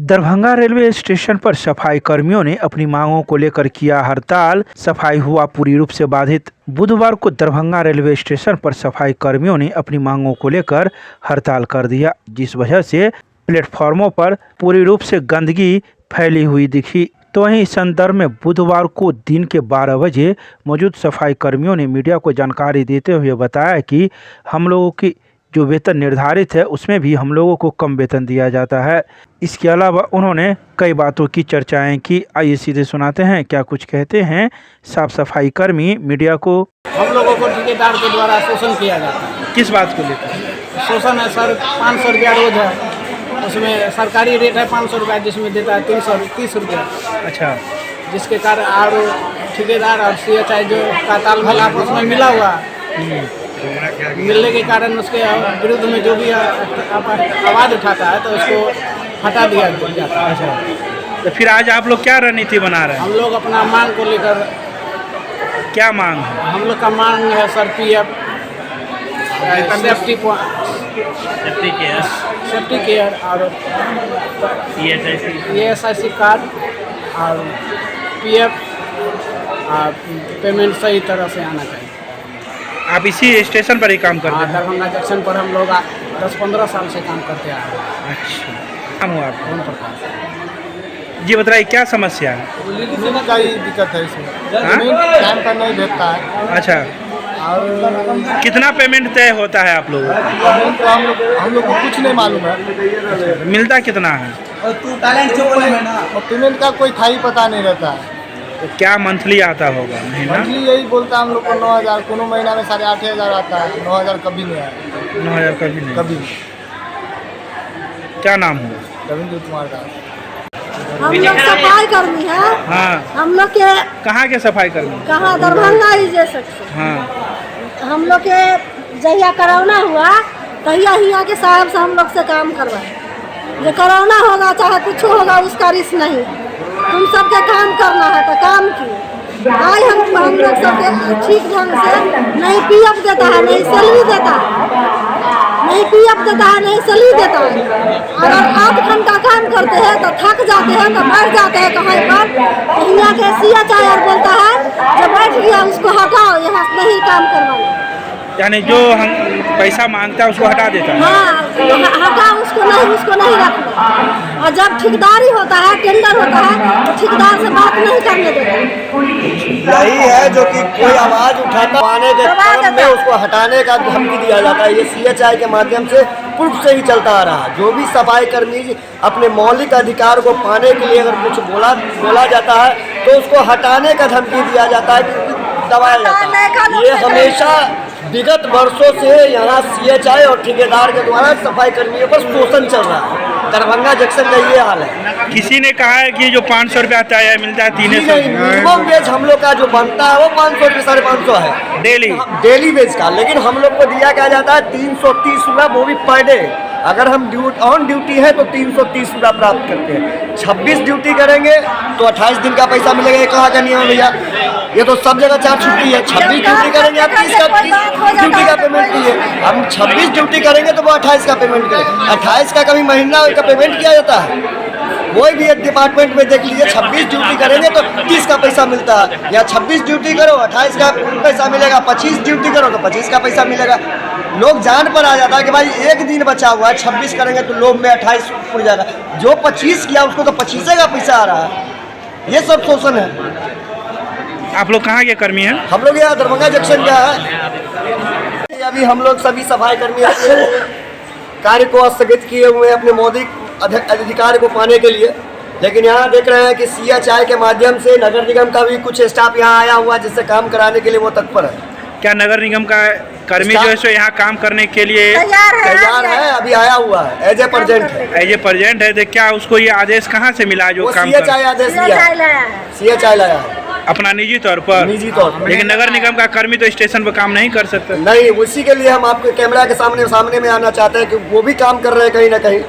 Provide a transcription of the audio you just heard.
Darbhanga railway station पर सफाई कर्मियों ने अपनी मांगों को लेकर किया हड़ताल। सफाई हुआ पूरी रूप से बाधित। बुधवार को दरभंगा रेलवे स्टेशन पर सफाई कर्मियों ने अपनी मांगों को लेकर हड़ताल कर दिया, जिस वजह से प्लेटफॉर्मों पर पूरी रूप से गंदगी फैली हुई दिखी। तो वहीं इस संदर्भ में बुधवार को दिन के 12 बजे मौजूद सफाई कर्मियों ने मीडिया को जानकारी देते हुए बताया कि हम लोगों की जो वेतन निर्धारित है उसमें भी हम लोगों को कम वेतन दिया जाता है। इसके अलावा उन्होंने कई बातों की चर्चाएं की। आइए सीधे सुनाते हैं क्या कुछ कहते हैं साफ सफाई कर्मी मीडिया को। हम लोगों को ठेकेदार के द्वारा शोषण किया जाता है। किस बात को लेकर शोषण है सर? 500 रुपया रोज है, उसमें सरकारी रेट है 500 रुपया, जिसमें देता है 330 रुपया। अच्छा, जिसके कारण और ठेकेदार और CHI जो का तालमेल आपस में मिला हुआ मिलने के कारण उसके विरुद्ध में जो भी आवाज़ उठाता है तो उसको हटा दिया जाता है। अच्छा, तो फिर आज आप लोग क्या रणनीति बना रहे हैं? हम लोग अपना मांग को लेकर, क्या मांग है? हम लोग का मांग है सर PF, सेफ्टी केयर और ESIC कार्ड और PF पेमेंट सही तरह से आना चाहिए। आप इसी स्टेशन पर ही काम करते हैं? दरभंगा जंक्शन पर हम लोग 10-15 साल से काम करते आ रहे हैं। अच्छा, काम हुआ आपको? कौन प्रकार जी बताइए क्या समस्या है? पेमेंट का ही दिक्कत है इसमें। हाँ? टाइम पर नहीं भेजता है। अच्छा, और कितना पेमेंट तय होता है आप लोगों को? पेमेंट तो हम लोग को कुछ नहीं मालूम है। मिलता कितना है? और पेमेंट का कोई था ही पता नहीं रहता है। तो क्या मंथली आता होगा महीना? मंथली यही बोलता है हम लोग को 9,000, कोनो महीना में 8,500 आता है, 9,000 कभी नहीं आया। 9,000 कभी नहीं? कभी। क्या नाम हुआ? रविंद्र कुमार का। हम लोग सफाई कर्मी है। हाँ, हम लोग के कहाँ के सफाई कर्मी? कहाँ दरभंगा ही जे सकते। हाँ, हम लोग के जहिया कोरोना हुआ तहिया हिया के साहब से हम लोग से काम करवाए। जो कोरोना होगा चाहे कुछ होगा उसका रिस्क नहीं, तुम सबके काम करना है तो काम की। आज हम लोग सबके ठीक ढंग से नहीं PF देता है, नहीं सैलरी देता है, नहीं PF देता है, नहीं सैलरी देता है। अगर 8 घंटा काम करते हैं तो थक जाते हैं तो बैठ जाते हैं कहीं पर, तो यहाँ के CHI और बोलता है जो बैठ गया उसको हटाओ, यहाँ से नहीं काम करवाना। यानी जो हम पैसा मांगता है उसको हटा देता है? हाँ, हटा उसको नहीं रखना। और जब ठेकेदारी होता है, टेंडर होता है तो ठेकेदार से बात नहीं करने देता। यही है जो कि कोई आवाज़ उठाता आने के क्रम में उसको हटाने का धमकी दिया जाता है। ये CHI के माध्यम से पूर्व से ही चलता आ रहा है। जो भी सफाई कर्मी अपने मौलिक अधिकार को पाने के लिए अगर कुछ बोला जाता है तो उसको हटाने का धमकी दिया जाता है, दबाया जाता है। ये हमेशा विगत वर्षों से यहाँ CHI और ठेकेदार के द्वारा सफाई कर्मियों पर शोषण चल रहा है। दरभंगा जंक्शन का ये हाल है। किसी ने कहा है कि जो 500 रुपया तय मिलता है 300? मिनिमम वेज हम लोग का जो बनता है वो 500 से 550 है डेली वेज का, लेकिन हम लोग को दिया क्या जाता है 330 रुपया, वो भी पर डे। अगर हम ऑन ड्यूटी है तो 330 रुपया प्राप्त करते हैं। 26 ड्यूटी करेंगे तो 28 दिन का पैसा मिलेगा। ये कहाँ का नियम है भैया? ये तो सब जगह 4 छुट्टी है। 26 ड्यूटी करेंगे आप 30 ड्यूटी का पेमेंट कीजिए। हम 26 ड्यूटी करेंगे तो वो 28 का पेमेंट करें। 28 का कभी महीना का पेमेंट किया जाता है? कोई भी एक डिपार्टमेंट में देख लीजिए, 26 ड्यूटी करेंगे तो 30 का पैसा मिलता है, या 26 ड्यूटी करो 28 का पैसा मिलेगा, 25 ड्यूटी करो तो 25 का पैसा मिलेगा। लोग जान पर आ जाता है कि भाई एक दिन बचा हुआ है, 26 करेंगे तो लोग में 28 उड़ जाएगा। जो 25 किया उसको तो 25 का पैसा आ रहा है। ये सब शोषण है। आप लोग कहाँ के कर्मी हैं? हम लोग यहाँ दरभंगा जंक्शन का है। अभी हम लोग सभी सफाई कर्मी कार्य को स्थगित किए हुए हैं अपने मौलिक अधिकार को पाने के लिए, लेकिन यहाँ देख रहे हैं कि CHI के माध्यम से नगर निगम का भी कुछ स्टाफ यहाँ आया हुआ है जिससे काम कराने के लिए वो तत्पर है। क्या नगर निगम का कर्मी जो है सो यहाँ काम करने के लिए तैयार है? अभी आया हुआ है, एज ए प्रेजेंट है। एज ए प्रेजेंट है। तो क्या उसको ये आदेश कहाँ से मिला जो काम CHI आदेश दिया? CHI लाया है अपना निजी तौर पर? निजी तौर पर। लेकिन नगर निगम का कर्मी तो स्टेशन पर काम नहीं कर सकते? नहीं, उसी के लिए हम आपके कैमरा के सामने में आना चाहते हैं कि वो भी काम कर रहे हैं कहीं ना कहीं।